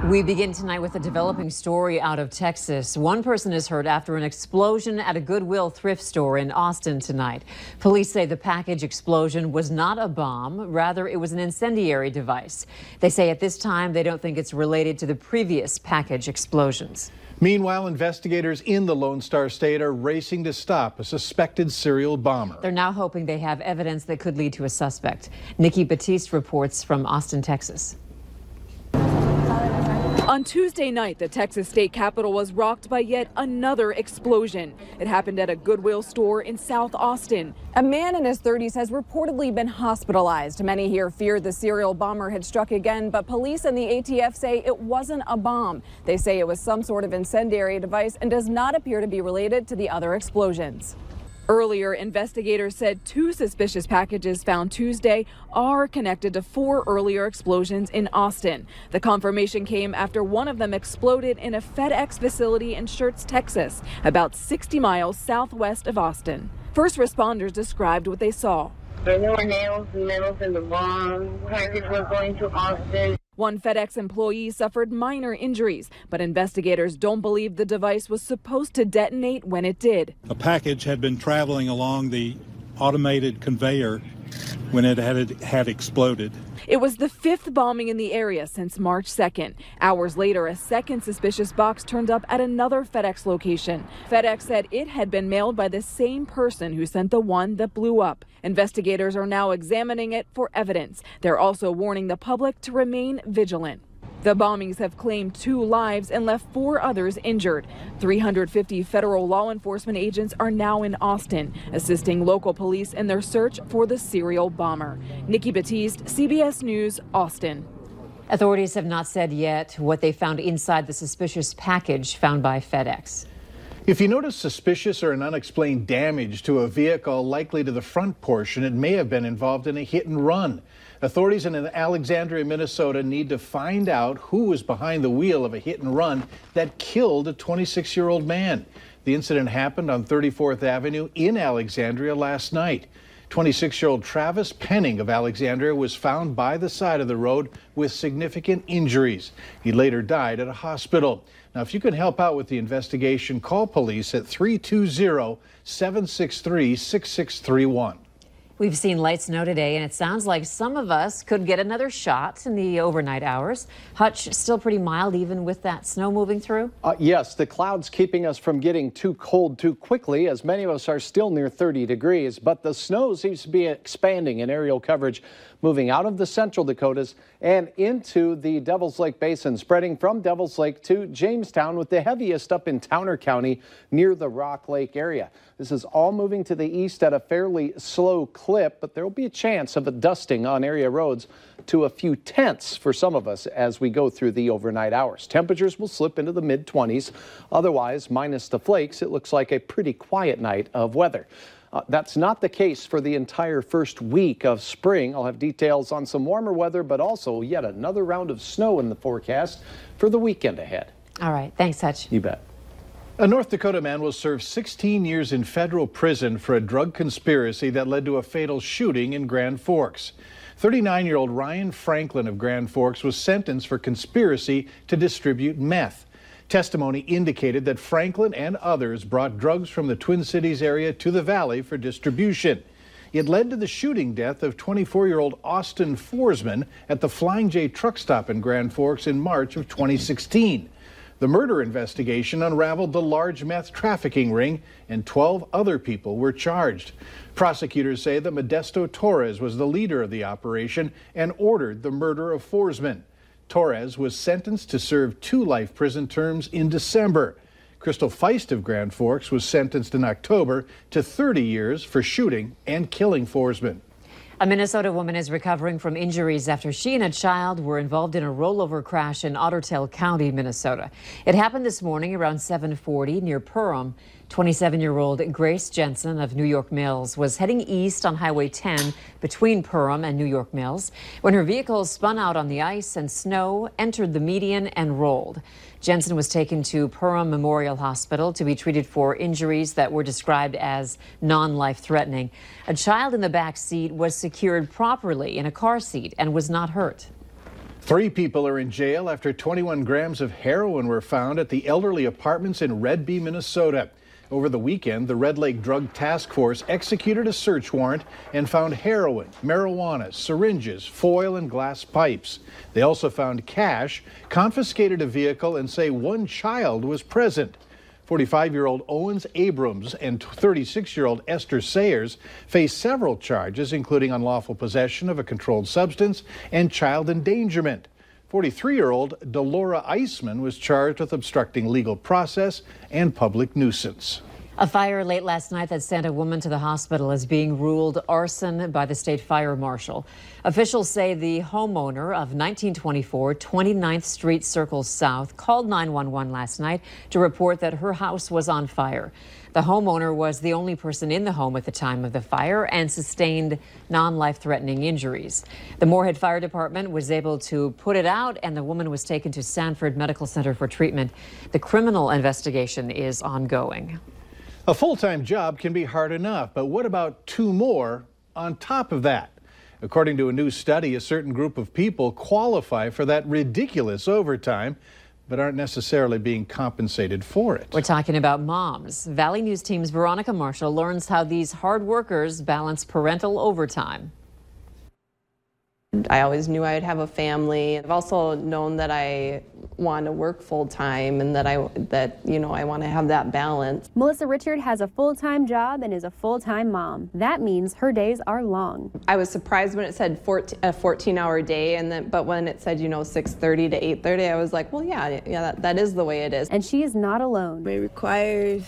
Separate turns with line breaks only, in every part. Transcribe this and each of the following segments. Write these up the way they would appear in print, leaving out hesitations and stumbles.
We begin tonight with a developing story out of Texas. One person is hurt after an explosion at a Goodwill thrift store in Austin tonight. Police say the package explosion was not a bomb. Rather, it was an incendiary device. They say at this time they don't think it's related to the previous package explosions.
Meanwhile, investigators in the Lone Star State are racing to stop a suspected serial bomber.
They're now hoping they have evidence that could lead to a suspect. Nikki Batiste reports from Austin, Texas.
On Tuesday night, the Texas state capitol was rocked by yet another explosion. It happened at a Goodwill store in South Austin. A man in his 30s has reportedly been hospitalized. Many here feared the serial bomber had struck again, but police and the ATF say it wasn't a bomb. They say it was some sort of incendiary device and does not appear to be related to the other explosions. Earlier, investigators said 2 suspicious packages found Tuesday are connected to 4 earlier explosions in Austin. The confirmation came after one of them exploded in a FedEx facility in Schertz, Texas, about 60 miles southwest of Austin. First responders described what they saw.
There were nails and metals in the bomb. Package was going to Austin.
One FedEx employee suffered minor injuries, but investigators don't believe the device was supposed to detonate when it did.
A package had been traveling along the automated conveyor when it had exploded.
It was the 5th bombing in the area since March 2nd. Hours later, a second suspicious box turned up at another FedEx location. FedEx said it had been mailed by the same person who sent the one that blew up. Investigators are now examining it for evidence. They're also warning the public to remain vigilant. The bombings have claimed 2 lives and left 4 others injured. 350 federal law enforcement agents are now in Austin, assisting local police in their search for the serial bomber. Nikki Batiste, CBS News, Austin.
Authorities have not said yet what they found inside the suspicious package found by FedEx.
If you notice suspicious or an unexplained damage to a vehicle, likely to the front portion, it may have been involved in a hit and run. Authorities in Alexandria, Minnesota need to find out who was behind the wheel of a hit and run that killed a 26-year-old man. The incident happened on 34th Avenue in Alexandria last night. 26-year-old Travis Penning of Alexandria was found by the side of the road with significant injuries. He later died at a hospital. Now, if you can help out with the investigation, call police at 320-763-6631.
We've seen light snow today, and it sounds like some of us could get another shot in the overnight hours. Hutch, still pretty mild even with that snow moving through?
Yes, the clouds keeping us from getting too cold too quickly, as many of us are still near 30 degrees. But the snow seems to be expanding in aerial coverage, moving out of the central Dakotas and into the Devil's Lake Basin, spreading from Devil's Lake to Jamestown, with the heaviest up in Towner County near the Rock Lake area. This is all moving to the east at a fairly slow clip, but there will be a chance of a dusting on area roads to a few tenths for some of us as we go through the overnight hours. Temperatures will slip into the mid-20s. Otherwise, minus the flakes, it looks like a pretty quiet night of weather. That's not the case for the entire first week of spring. I'll have details on some warmer weather, but also yet another round of snow in the forecast for the weekend ahead.
All right. Thanks, Hutch.
You bet.
A North Dakota man will serve 16 years in federal prison for a drug conspiracy that led to a fatal shooting in Grand Forks. 39-year-old Ryan Franklin of Grand Forks was sentenced for conspiracy to distribute meth. Testimony indicated that Franklin and others brought drugs from the Twin Cities area to the valley for distribution. It led to the shooting death of 24-year-old Austin Forsman at the Flying J truck stop in Grand Forks in March of 2016. The murder investigation unraveled the large meth trafficking ring, and 12 other people were charged. Prosecutors say that Modesto Torres was the leader of the operation and ordered the murder of Forsman. Torres was sentenced to serve 2 life prison terms in December. Crystal Feist of Grand Forks was sentenced in October to 30 years for shooting and killing Forsman.
A Minnesota woman is recovering from injuries after she and a child were involved in a rollover crash in Otter Tail County, Minnesota. It happened this morning around 7:40 near Perham. 27-year-old Grace Jensen of New York Mills was heading east on Highway 10 between Perham and New York Mills when her vehicle spun out on the ice and snow, entered the median, and rolled. Jensen was taken to Perham Memorial Hospital to be treated for injuries that were described as non-life-threatening. A child in the back seat was secured properly in a car seat and was not hurt.
3 people are in jail after 21 grams of heroin were found at the elderly apartments in Red Bee, Minnesota. Over the weekend, the Red Lake Drug Task Force executed a search warrant and found heroin, marijuana, syringes, foil, and glass pipes. They also found cash, confiscated a vehicle, and say one child was present. 45-year-old Owens Abrams and 36-year-old Esther Sayers face several charges, including unlawful possession of a controlled substance and child endangerment. 43-year-old Delora Eisman was charged with obstructing legal process and public nuisance.
A fire late last night that sent a woman to the hospital is being ruled arson by the state fire marshal. Officials say the homeowner of 1924 29th Street Circle South called 911 last night to report that her house was on fire. The homeowner was the only person in the home at the time of the fire and sustained non-life-threatening injuries. The Moorhead Fire Department was able to put it out, and the woman was taken to Sanford Medical Center for treatment. The criminal investigation is ongoing.
A full-time job can be hard enough, but what about 2 more on top of that? According to a new study, a certain group of people qualify for that ridiculous overtime, but aren't necessarily being compensated for it.
We're talking about moms. Valley News Team's Veronica Marshall learns how these hard workers balance parental overtime.
I always knew I'd have a family. I've also known that I want to work full time and that I want to have that balance.
Melissa Richard has a full-time job and is a full-time mom. That means her days are long.
I was surprised when it said a 14-hour day, but when it said 6:30 to 8:30, I was like, well, yeah, that is the way it is.
And she is not alone.
It requires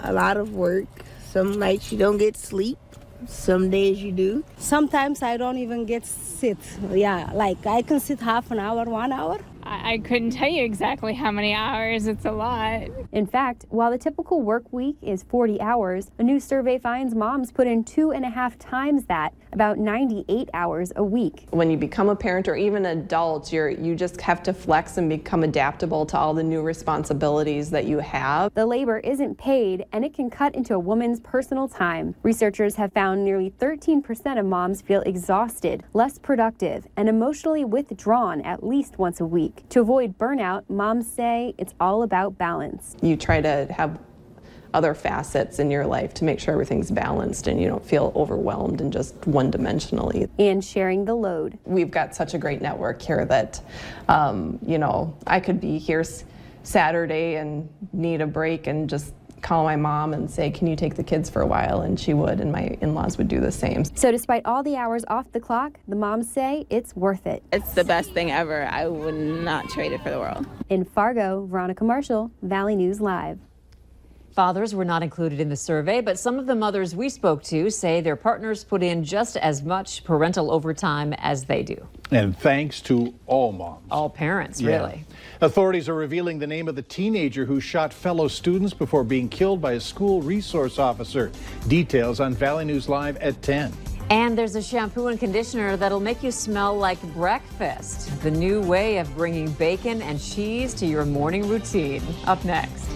a lot of work. Some nights you don't get sleep. Some days you do.
Sometimes I don't even get sit. Yeah, like I can sit half an hour, 1 hour.
I couldn't tell you exactly how many hours. It's a lot.
In fact, while the typical work week is 40 hours, a new survey finds moms put in 2.5 times that, about 98 hours a week.
When you become a parent or even an adult, you just have to flex and become adaptable to all the new responsibilities that you have.
The labor isn't paid, and it can cut into a woman's personal time. Researchers have found nearly 13% of moms feel exhausted, less productive, and emotionally withdrawn at least once a week. To avoid burnout, moms say it's all about balance.
You try to have other facets in your life to make sure everything's balanced and you don't feel overwhelmed and just one-dimensionally.
And sharing the load.
We've got such a great network here that, I could be here Saturday and need a break and just call my mom and say, can you take the kids for a while? And she would, and my in-laws would do the same.
So despite all the hours off the clock, the moms say it's worth it.
It's the best thing ever. I would not trade it for the world.
In Fargo, Veronica Marshall, Valley News Live.
Fathers were not included in the survey, but some of the mothers we spoke to say their partners put in just as much parental overtime as they do.
And thanks to all moms.
All parents, really.
Authorities are revealing the name of the teenager who shot fellow students before being killed by a school resource officer. Details on Valley News Live at 10.
And there's a shampoo and conditioner that'll make you smell like breakfast. The new way of bringing bacon and cheese to your morning routine. Up next.